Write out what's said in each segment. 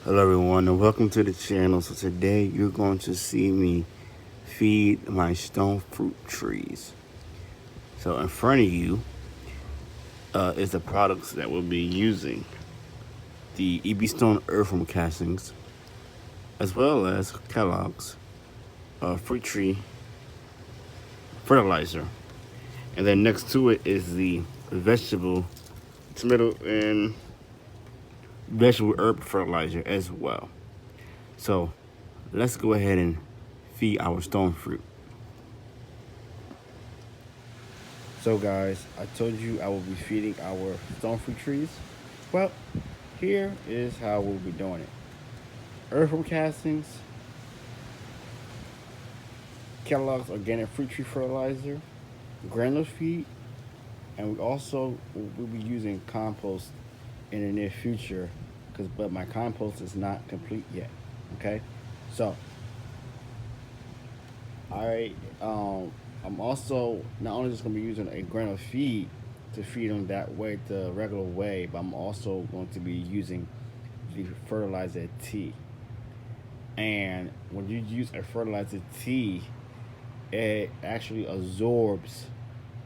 Hello everyone and welcome to the channel. So today you're going to see me feed my stone fruit trees. So in front of you is the products that we'll be using. The EB Stone earthworm castings, as well as Kellogg's fruit tree fertilizer. And then next to it is the vegetable, tomato and vegetable herb fertilizer as well. So let's go ahead and feed our stone fruit. So guys, I told you I will be feeding our stone fruit trees. Well, here is how we'll be doing it. Earthworm castings, Kellogg's organic fruit tree fertilizer, granular feed, and we also will be using compost in the near future but my compost is not complete yet. Okay, so I'm also not only just going to be using a granular feed to feed them that way the regular way, but I'm also going to be using the fertilizer tea. And when you use a fertilizer tea, it actually absorbs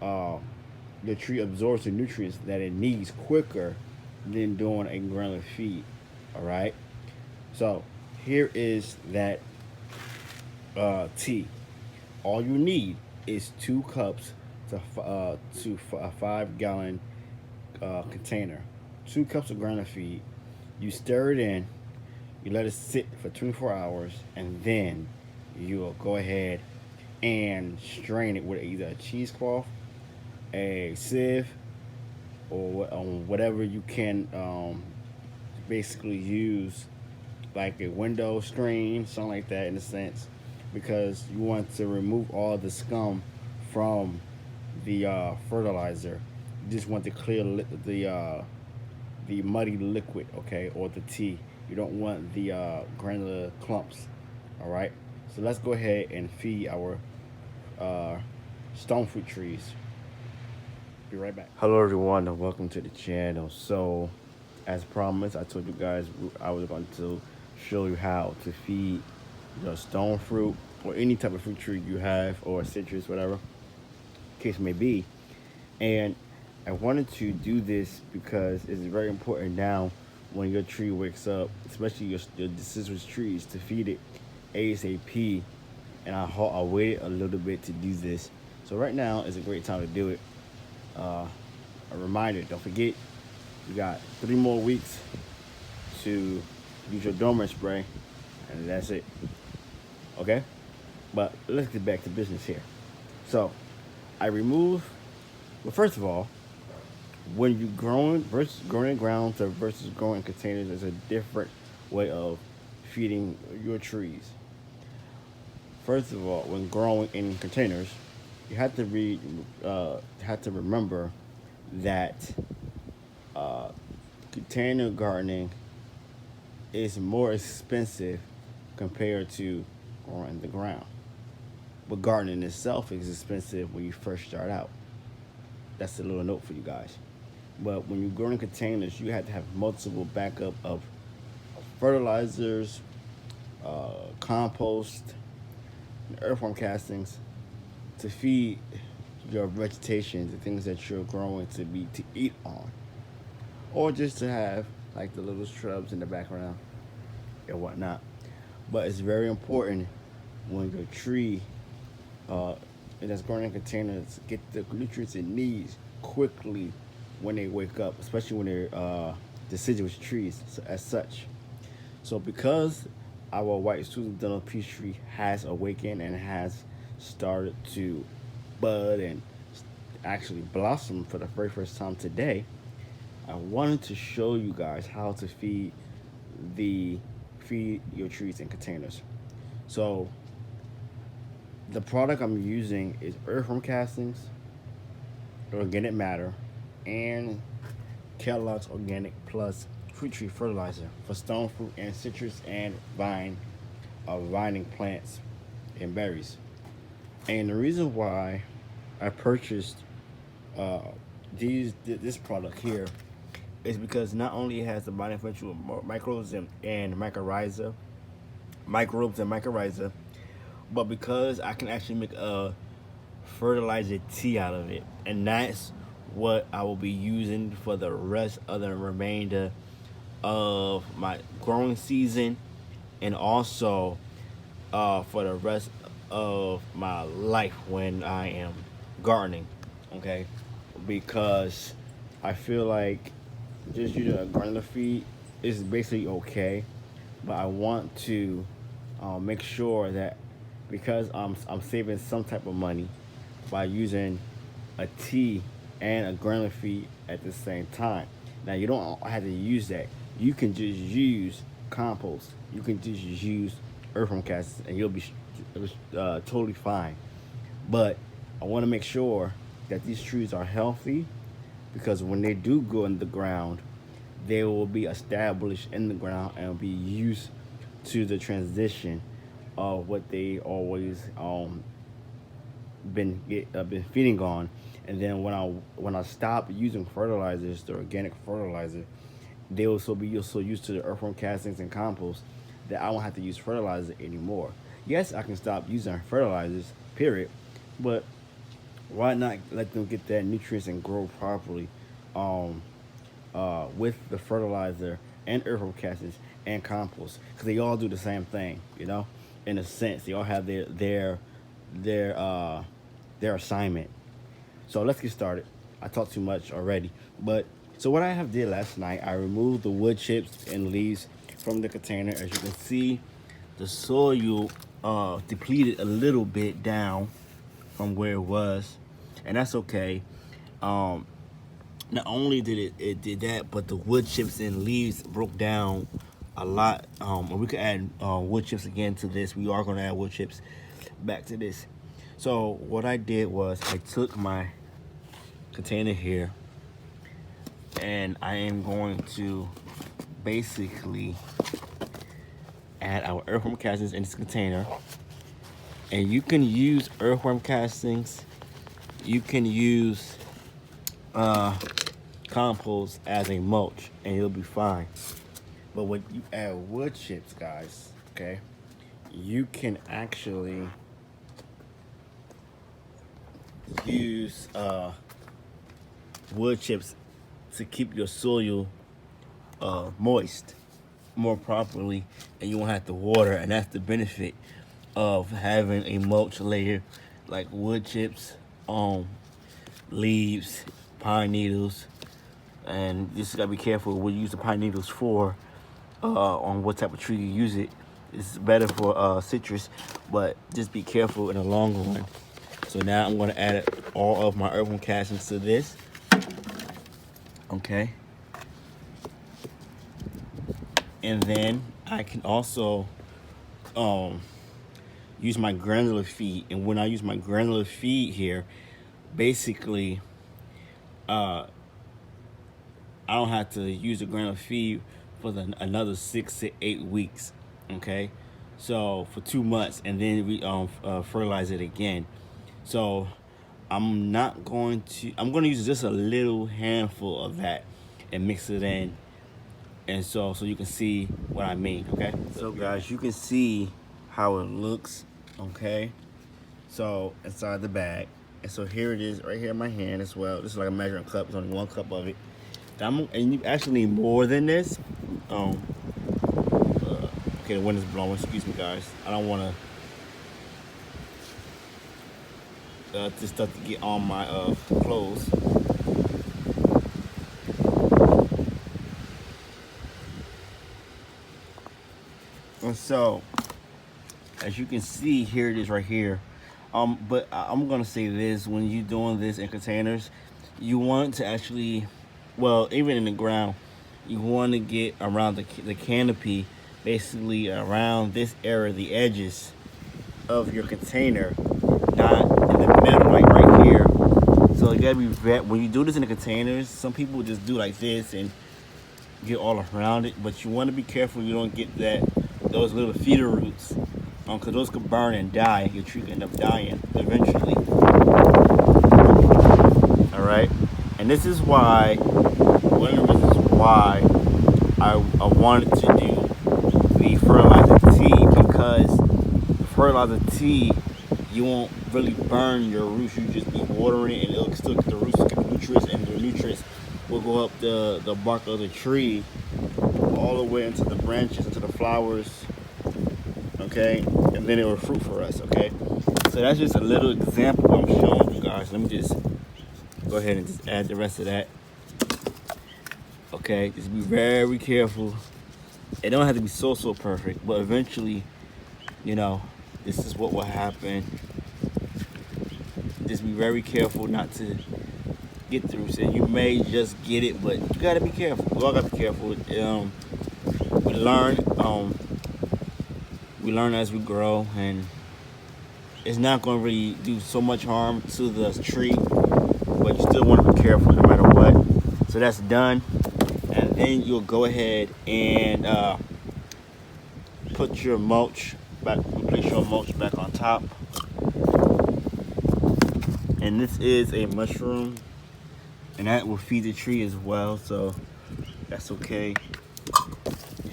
the tree absorbs the nutrients that it needs quicker than doing a granular feed. All right, so here is that tea. All you need is 2 cups to a 5-gallon container. 2 cups of ground feed. You stir it in. You let it sit for 24 hours, and then you'll go ahead and strain it with either a cheesecloth, a sieve, or whatever you can basically use, like a window screen, something like that, in a sense, because you want to remove all the scum from the fertilizer. You just want to clear the muddy liquid, okay, or the tea. You don't want the granular clumps. All right. So let's go ahead and feed our stone fruit trees. Be right back. Hello everyone and welcome to the channel. So as promised, I told you guys I was going to show you how to feed your stone fruit or any type of fruit tree you have, or citrus, whatever case may be. And I wanted to do this because it's very important now when your tree wakes up, especially your deciduous trees, to feed it ASAP. And I waited a little bit to do this. So right now is a great time to do it. A reminder, don't forget, you got 3 more weeks to use your dormant spray, and that's it. Okay? But let's get back to business here. So I remove, well, first of all, when you growing versus growing in ground versus growing in containers is a different way of feeding your trees. First of all, when growing in containers, you have to remember that container gardening is more expensive compared to growing in the ground. But gardening itself is expensive when you first start out. That's a little note for you guys. But when you grow in containers, you have to have multiple backup of fertilizers, compost, and earthworm castings to feed your vegetation, the things that you're growing to eat on, or just to have like the little shrubs in the background and whatnot. But it's very important when your tree that's growing in containers get the nutrients it needs quickly when they wake up, especially when they're deciduous trees as such. So because our white Susan Dunlop peach tree has awakened and has started to bud and actually blossom for the very first time today, I wanted to show you guys how to feed your trees in containers. So the product I'm using is earthworm castings, organic matter, and Kellogg's Organic Plus fruit tree fertilizer for stone fruit and citrus and vining plants and berries. And the reason why I purchased this product here is because not only it has the beneficial microbes and mycorrhiza, but because I can actually make a fertilizer tea out of it, and that's what I will be using for the rest of the remainder of my growing season, and also for the rest of my life when I am gardening. Okay, because I feel like just using a granular feed is basically okay, but I want to make sure that because I'm saving some type of money by using a tea and a granular feed at the same time. Now you don't have to use that. You can just use compost. You can just use earthworm casts, and you'll be totally fine. But I want to make sure that these trees are healthy because when they do go in the ground, they will be established in the ground and be used to the transition of what they always been feeding on. And then when I stop using fertilizers, the organic fertilizer, they will also be so used to the earthworm castings and compost that I won't have to use fertilizer anymore. Yes, I can stop using fertilizers, period, but why not let them get that nutrients and grow properly um, with the fertilizer and earthworm castings and compost? Because they all do the same thing, in a sense. They all have their their assignment. So let's get started. I talked too much already, but so what I have did last night, I removed the wood chips and leaves from the container. As you can see, the soil depleted a little bit down from where it was, and that's okay. Not only did it did that, but the wood chips and leaves broke down a lot. And we could add wood chips again to this. We are going to add wood chips back to this. So what I did was I took my container here, and I am going to basically add our earthworm castings in this container. And you can use earthworm castings. You can use compost as a mulch, and it'll be fine. But when you add wood chips, guys, okay, you can actually use wood chips to keep your soil moist more properly, and you won't have to water. And that's the benefit of having a mulch layer like wood chips, leaves, pine needles. And just gotta be careful what you use the pine needles for, on what type of tree you use it. It's better for citrus, but just be careful in the long run. So now I'm gonna add all of my earthworm castings to this. Okay. And then I can also use my granular feed. And when I use my granular feed here, basically, I don't have to use the granular feed for another 6 to 8 weeks. Okay, so for 2 months, and then we fertilize it again. So I'm going to use just a little handful of that and mix it in, and so you can see what I mean. Okay, so guys, you can see how it looks. Okay, so inside the bag, and so here it is right here in my hand as well. This is like a measuring cup. There's only 1 cup of it. And you actually need more than this. Okay, the wind is blowing. Excuse me, guys. I don't want this stuff to get on my clothes. And so, as you can see, here it is right here. But I'm gonna say this: when you're doing this in containers, you want to actually, well, even in the ground, you want to get around the canopy, basically around this area, the edges of your container, not in the middle, like right here. So you gotta be when you do this in the containers. Some people just do like this and get all around it, but you want to be careful you don't get those little feeder roots, because those could burn and die. Your tree could end up dying eventually. All right, and this is why one of the reasons why I wanted to do the fertilizer tea, because the fertilizer tea, you won't really burn your roots. You just be watering it, and it'll still get the roots, get the nutrients, and the nutrients will go up the bark of the tree all the way into the branches, into the flowers, okay? And then it will fruit for us, okay? So that's just a little example I'm showing you guys. Let me just go ahead and just add the rest of that. Okay, just be very careful. It don't have to be so perfect, but eventually, you know, this is what will happen. Just be very careful not to get through. So you may just get it, but you gotta be careful. We all gotta be careful. We learn as we grow, and it's not gonna really do so much harm to the tree, but you still want to be careful no matter what. So that's done, and then you'll go ahead and put your mulch back, place your mulch back on top. And this is a mushroom, and that will feed the tree as well, so that's okay.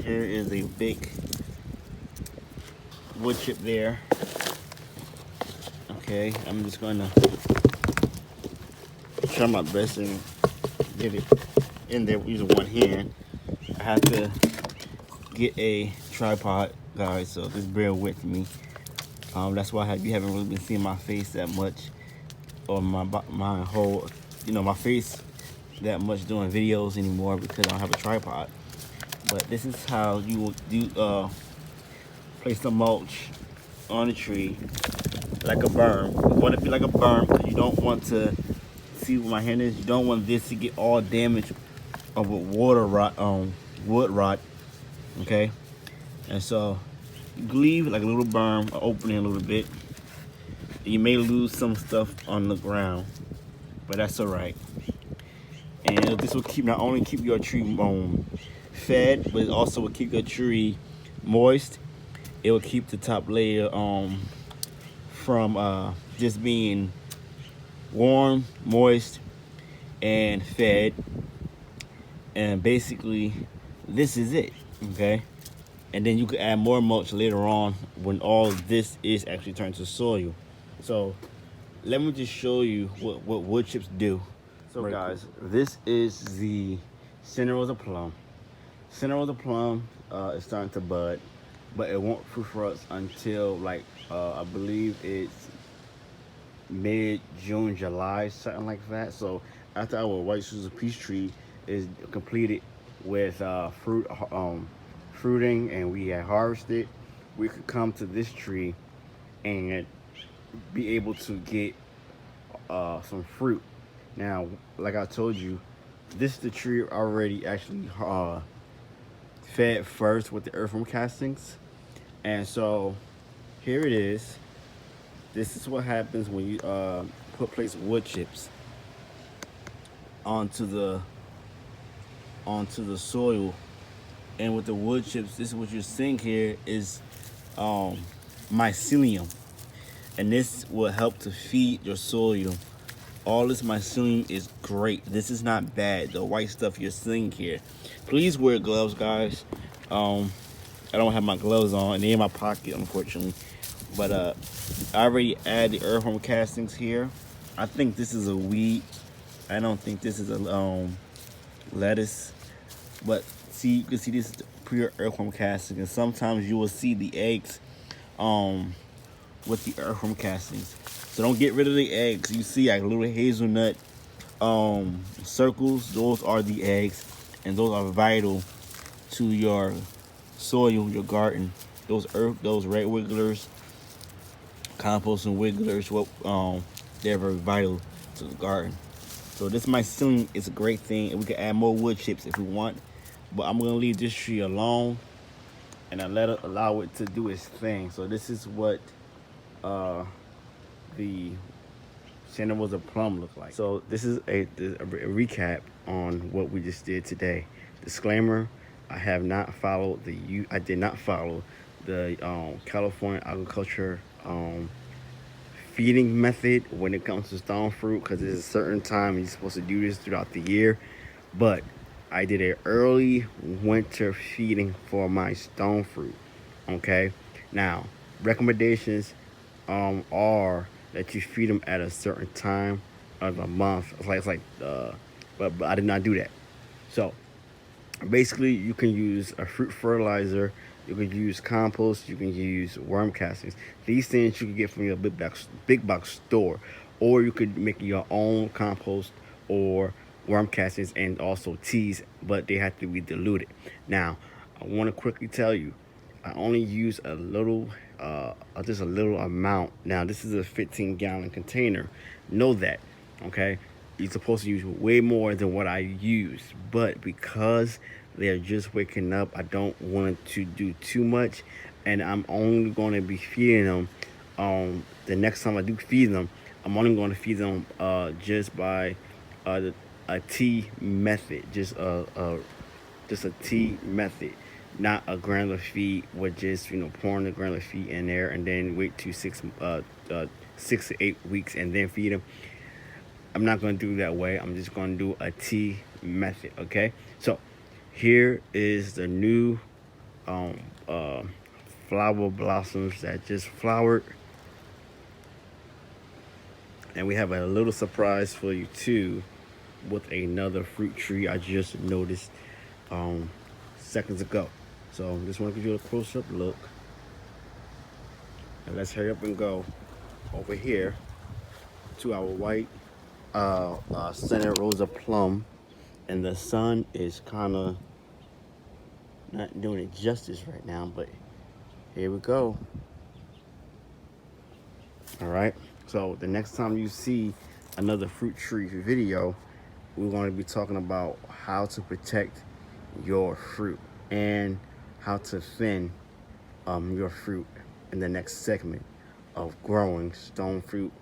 Here is a big wood chip there. Okay, I'm just gonna try my best and get it in there using one hand. I have to get a tripod, guys, so just bear with me. That's why you haven't really been seeing my face that much, or my whole, my face that much doing videos anymore, because I don't have a tripod. But this is how you will do place the mulch on the tree like a berm. You want it to be like a berm, because you don't want to see what my hand is. You don't want this to get all damaged of a wood rot. Okay, and so you leave like a little berm, opening a little bit. You may lose some stuff on the ground, but that's all right. And this will not only keep your tree fed, but it also will keep your tree moist. It will keep the top layer from just being warm, moist, and fed. And basically, this is it, okay? And then you can add more mulch later on when all this is actually turned to soil. So let me just show you what wood chips do. So guys, this is the center of the plum. Center of the plum is starting to bud, but it won't fruit for us until like I believe it's mid-June, July, something like that. So after our white Susan peach tree is completed with fruiting, and we had harvested, we could come to this tree and be able to get some fruit. Now, like I told you, this is the tree already actually fed first with the earthworm castings. And so here it is. This is what happens when you place wood chips onto the soil. And with the wood chips, this is what you're seeing here is mycelium, and this will help to feed your soil. All this mycelium is great. This is not bad. The white stuff you're seeing here. Please wear gloves, guys. I don't have my gloves on. They're in my pocket, unfortunately. But I already added the earthworm castings here. I think this is a weed. I don't think this is a lettuce. But see, you can see this is pure earthworm casting, and sometimes you will see the eggs with the earthworm castings. So don't get rid of the eggs. You see like little hazelnut circles, those are the eggs, and those are vital to your soil, your garden. Those red wigglers, composting wigglers, they're very vital to the garden. So this mycelium is a great thing, and we can add more wood chips if we want. But I'm gonna leave this tree alone, and allow it to do its thing. So this is what the center was a plum look like. So this is a recap on what we just did today. Disclaimer: I did not follow the California agriculture feeding method when it comes to stone fruit, because there's a certain time you're supposed to do this throughout the year. But I did an early winter feeding for my stone fruit. Okay, now recommendations are that you feed them at a certain time of the month. But I did not do that. So basically, you can use a fruit fertilizer, you can use compost, you can use worm castings. These things you can get from your big box store, or you could make your own compost or worm castings and also teas, but they have to be diluted. Now, I want to quickly tell you, I only use a little, just a little amount. Now, this is a 15-gallon container. Know that, okay? You're supposed to use way more than what I use, but because they're just waking up, I don't want to do too much, and I'm only going to be feeding them. The next time I do feed them, I'm only going to feed them just by a tea method, just a tea method, not a granular feed with just pouring the granular feed in there and then wait to 6 to 8 weeks and then feed them. I'm not going to do that way. I'm just going to do a tea method. Okay, so here is the new um, uh, flower blossoms that just flowered, and we have a little surprise for you too with another fruit tree I just noticed um, seconds ago. So just want to give you a close-up look, and let's hurry up and go over here to our white Santa Rosa plum, and the sun is kind of not doing it justice right now, but here we go. All right, so the next time you see another fruit tree video, we're going to be talking about how to protect your fruit and how to thin your fruit in the next segment of growing stone fruit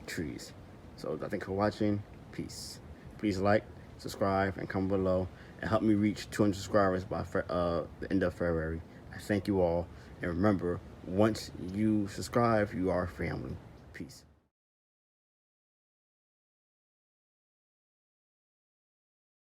trees. So I thank you for watching. Peace. Please like, subscribe, and comment below and help me reach 200 subscribers by the end of February. I thank you all, and remember, once you subscribe, you are family. Peace.